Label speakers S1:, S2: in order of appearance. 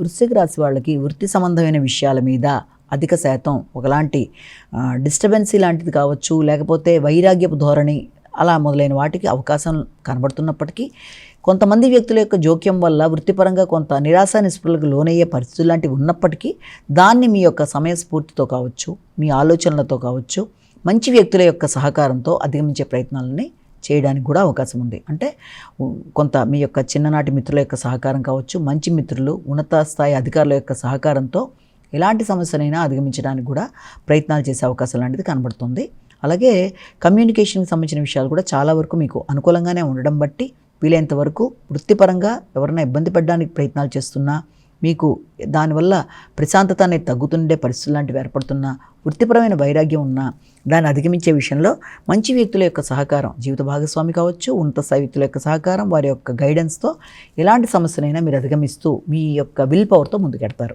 S1: వృశ్చిక రాశి వాళ్ళకి వృత్తి సంబంధమైన విషయాల మీద అధిక శాతం ఒకలాంటి డిస్టర్బెన్సీ లాంటిది కావచ్చు, లేకపోతే వైరాగ్యపు ధోరణి అలా మొదలైన వాటికి అవకాశం కనబడుతున్నప్పటికీ కొంతమంది వ్యక్తుల యొక్క జోక్యం వల్ల వృత్తిపరంగా కొంత నిరాశ నిస్పృహలకు లోనయ్యే పరిస్థితులు లాంటివి ఉన్నప్పటికీ దాన్ని మీ యొక్క సమయస్ఫూర్తితో కావచ్చు, మీ ఆలోచనలతో కావచ్చు, మంచి వ్యక్తుల యొక్క సహకారంతో అధిగమించే ప్రయత్నాలని చేయడానికి కూడా అవకాశం ఉంది. అంటే కొంత మీ యొక్క చిన్ననాటి మిత్రుల యొక్క సహకారం కావచ్చు, మంచి మిత్రులు, ఉన్నత స్థాయి అధికారుల యొక్క సహకారంతో ఎలాంటి సమస్యనైనా అధిగమించడానికి కూడా ప్రయత్నాలు చేసే అవకాశం లాంటిది కనబడుతుంది. అలాగే కమ్యూనికేషన్కి సంబంధించిన విషయాలు కూడా చాలా వరకు మీకు అనుకూలంగానే ఉండడం బట్టి వీలైనంత వరకు వృత్తిపరంగా ఎవరైనా ఇబ్బంది పడడానికి ప్రయత్నాలు చేస్తున్నా, మీకు దానివల్ల ప్రశాంతత అనేది తగ్గుతుండే పరిస్థితులు లాంటివి ఏర్పడుతున్నా, వృత్తిపరమైన వైరాగ్యం ఉన్నా దాన్ని అధిగమించే విషయంలో మంచి వ్యక్తుల యొక్క సహకారం, జీవిత భాగస్వామి కావచ్చు, ఉన్నత స్థాయి వ్యక్తుల యొక్క సహకారం, వారి యొక్క గైడెన్స్తో ఎలాంటి సమస్యనైనా మీరు అధిగమిస్తూ మీ యొక్క విల్ పవర్తో ముందుకెడతారు.